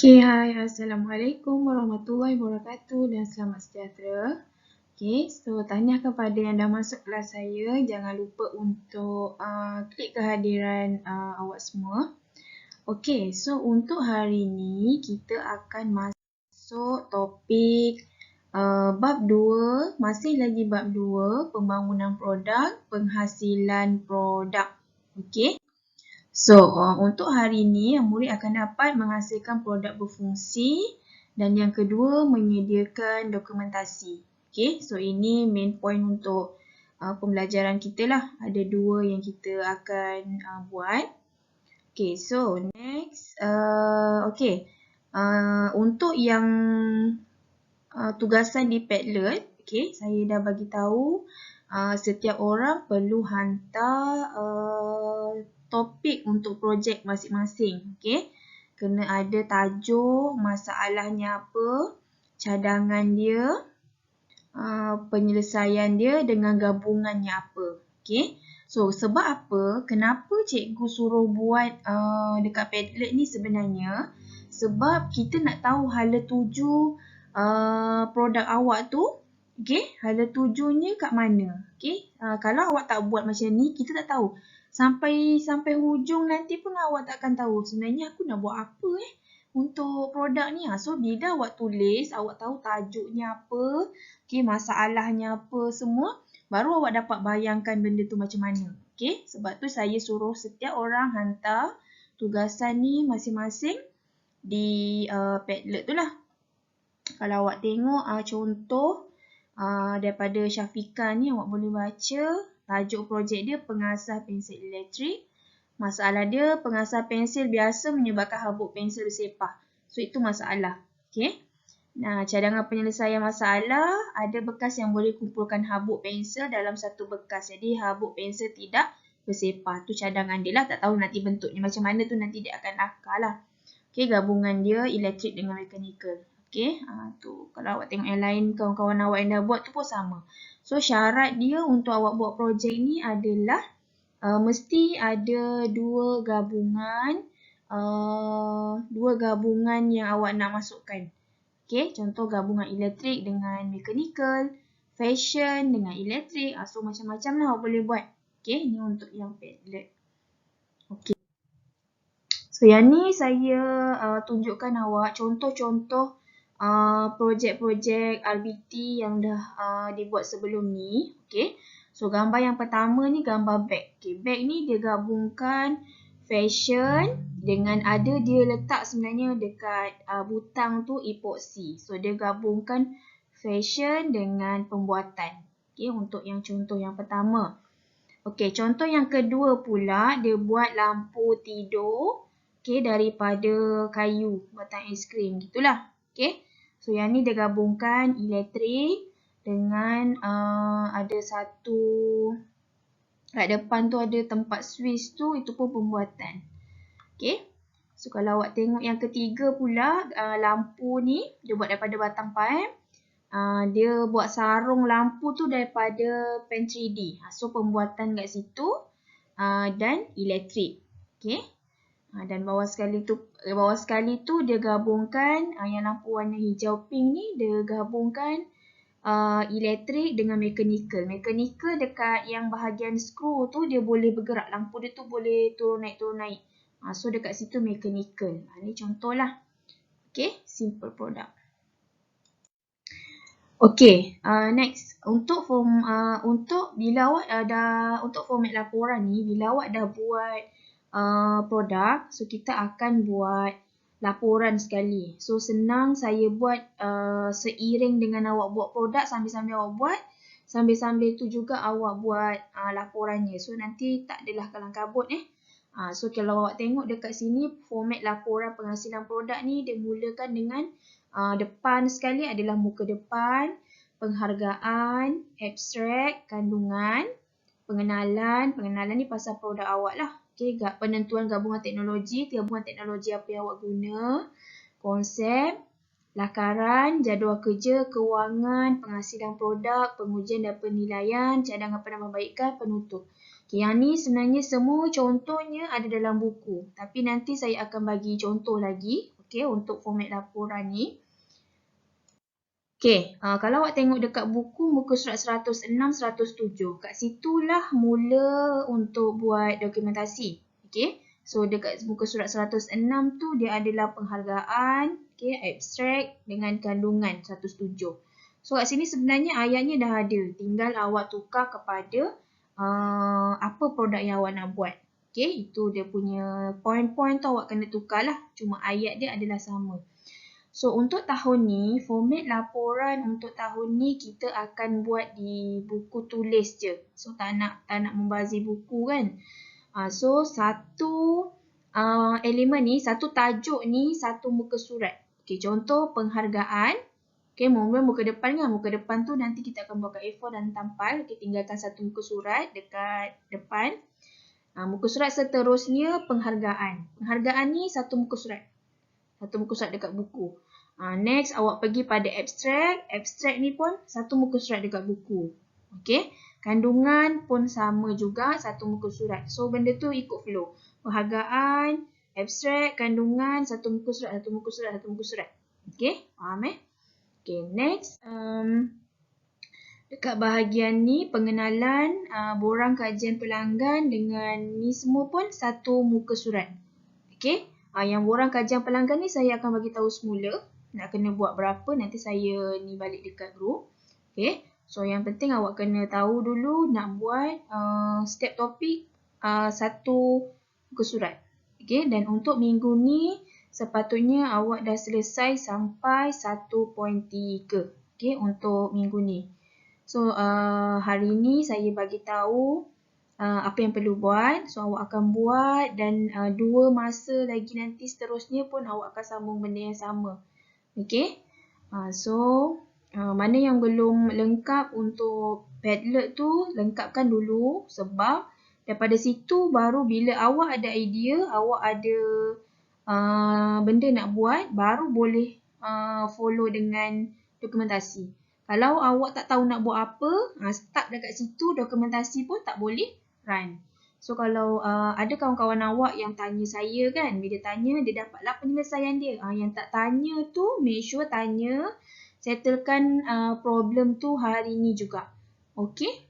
Okay, hai. Assalamualaikum warahmatullahi wabarakatuh dan selamat sejahtera. Okay, so tahniah kepada yang dah masuk kelas saya. Jangan lupa untuk klik kehadiran awak semua. Okay, so untuk hari ni kita akan masuk topik bab 2. Masih lagi bab 2, pembangunan produk, penghasilan produk. Okay. So, untuk hari ini, murid akan dapat menghasilkan produk berfungsi dan yang kedua, menyediakan dokumentasi. Okay, so ini main point untuk pembelajaran kita lah. Ada dua yang kita akan buat. Okay, so next. Okay, untuk yang tugasan di Padlet, okay, saya dah bagi tahu setiap orang perlu hantar topik untuk projek masing-masing. Okay? Kena ada tajuk, masalahnya apa, cadangan dia, penyelesaian dia dengan gabungannya apa. Okay? So, sebab apa? Kenapa cikgu suruh buat dekat Padlet ni sebenarnya? Sebab kita nak tahu hala tuju produk awak tu. Okay? Hala tujunya kat mana? Okay? Kalau awak tak buat macam ni, kita tak tahu. Sampai hujung nanti pun awak tak akan tahu sebenarnya aku nak buat apa untuk produk ni. So bila awak tulis, awak tahu tajuknya apa, okay, masalahnya apa semua, baru awak dapat bayangkan benda tu macam mana. Okay? Sebab tu saya suruh setiap orang hantar tugasan ni masing-masing di Padlet tu lah. Kalau awak tengok contoh daripada Syafiqah ni, awak boleh baca. Tajuk projek dia pengasah pensel elektrik. Masalah dia pengasah pensel biasa menyebabkan habuk pensel bersepah. So itu masalah. Okay. Nah, cadangan penyelesaian masalah, ada bekas yang boleh kumpulkan habuk pensel dalam satu bekas. Jadi habuk pensel tidak bersepah. Tu cadangan dia lah. Tak tahu nanti bentuknya macam mana tu, nanti dia akan akar lah. Okay, gabungan dia elektrik dengan mekanikal. Okay, tu kalau awak tengok yang lain, kawan-kawan awak yang dah buat tu pun sama. So, syarat dia untuk awak buat projek ni adalah mesti ada dua gabungan yang awak nak masukkan. Okay, contoh gabungan elektrik dengan mekanikal, fashion dengan elektrik. So, macam-macam lah awak boleh buat. Okay, ni untuk yang Padlet. Okay. So, yang ni saya tunjukkan awak contoh-contoh projek-projek RBT yang dah dibuat sebelum ni. Okay. So, gambar yang pertama ni gambar beg. Okay, beg ni dia gabungkan fashion dengan dia letak sebenarnya dekat butang tu epoxy. So, dia gabungkan fashion dengan pembuatan. Okay, untuk yang contoh yang pertama. Okay, contoh yang kedua pula, dia buat lampu tidur. Okay, daripada kayu, batang aiskrim. Gitulah. Okay. So, yang ni dia gabungkan elektrik dengan ada satu kat depan tu ada tempat switch tu, itu pun pembuatan. Okay. So, kalau awak tengok yang ketiga pula, lampu ni dia buat daripada batang paip. Dia buat sarung lampu tu daripada pen 3D. So, pembuatan kat situ dan elektrik. Okay. Dan bawah sekali tu dia gabungkan yang lampu warna hijau pink ni, dia gabungkan elektrik dengan mekanikal. Mekanikal dekat yang bahagian skru tu dia boleh bergerak. Lampu dia tu boleh turun naik. So dekat situ mekanikal. Ni contohlah. Okay, simple product. Okay, next untuk bila awak untuk format laporan ni, bila awak dah buat produk, so kita akan buat laporan sekali. So senang saya buat seiring dengan awak buat produk, sambil-sambil awak buat, sambil-sambil tu juga awak buat laporannya. So nanti tak adalah kalang kabut So kalau awak tengok dekat sini, format laporan penghasilan produk ni dia mulakan dengan depan sekali adalah muka depan, penghargaan, abstrak, kandungan, pengenalan ni pasal produk awak lah. Okay, penentuan gabungan teknologi apa yang awak guna, konsep, lakaran, jadual kerja, kewangan, penghasilan produk, pengujian dan penilaian, cadangan penambahbaikan, penutup. Okay, yang ni sebenarnya semua contohnya ada dalam buku. Tapi nanti saya akan bagi contoh lagi. Okay, untuk format laporan ni. Okay, kalau awak tengok dekat buku muka surat 106, 107. Kat situlah mula untuk buat dokumentasi. Okay, so dekat muka surat 106 tu dia adalah penghargaan, okay, abstrak dengan kandungan 107. So kat sini sebenarnya ayatnya dah ada. Tinggal awak tukar kepada apa produk yang awak nak buat. Okay, itu dia punya point-point tu awak kena tukar lah. Cuma ayat dia adalah sama. So, untuk tahun ni, format laporan untuk tahun ni kita akan buat di buku tulis je. So, tak nak membazir buku kan. So, satu elemen ni, satu tajuk ni, satu muka surat. Okay, contoh penghargaan. Okay, mula muka depan kan. Muka depan tu nanti kita akan buat kat A4 dan tampal. Okay, tinggalkan satu muka surat dekat depan. Muka surat seterusnya penghargaan. Penghargaan ni satu muka surat. Satu muka surat dekat buku. Next, awak pergi pada abstrak. Abstrak ni pun satu muka surat dekat buku. Okay. Kandungan pun sama juga, satu muka surat. So, benda tu ikut flow. Penghargaan, abstrak, kandungan, satu muka surat, satu muka surat, satu muka surat. Okay. Faham Okay, next. Dekat bahagian ni, pengenalan, borang kajian pelanggan dengan ni semua pun satu muka surat. Okay. Yang borang kajian pelanggan ni saya akan bagi tahu semula. Nak kena buat berapa, nanti saya ni balik dekat group. Okay. So, yang penting awak kena tahu dulu nak buat setiap topik satu muka surat. Okay. Dan untuk minggu ni, sepatutnya awak dah selesai sampai 1.3. Okay. Untuk minggu ni. So, hari ni saya bagi tahu apa yang perlu buat. So, awak akan buat dan 2 masa lagi nanti seterusnya pun awak akan sambung benda yang sama. Okay. So, mana yang belum lengkap untuk Padlet tu, lengkapkan dulu sebab daripada situ baru bila awak ada idea, awak ada benda nak buat, baru boleh follow dengan dokumentasi. Kalau awak tak tahu nak buat apa, start dekat situ, dokumentasi pun tak boleh run. So, kalau ada kawan-kawan awak yang tanya saya kan, bila tanya, dia dapatlah penyelesaian dia. Yang tak tanya tu, make sure tanya, settlekan problem tu hari ni juga. Okay?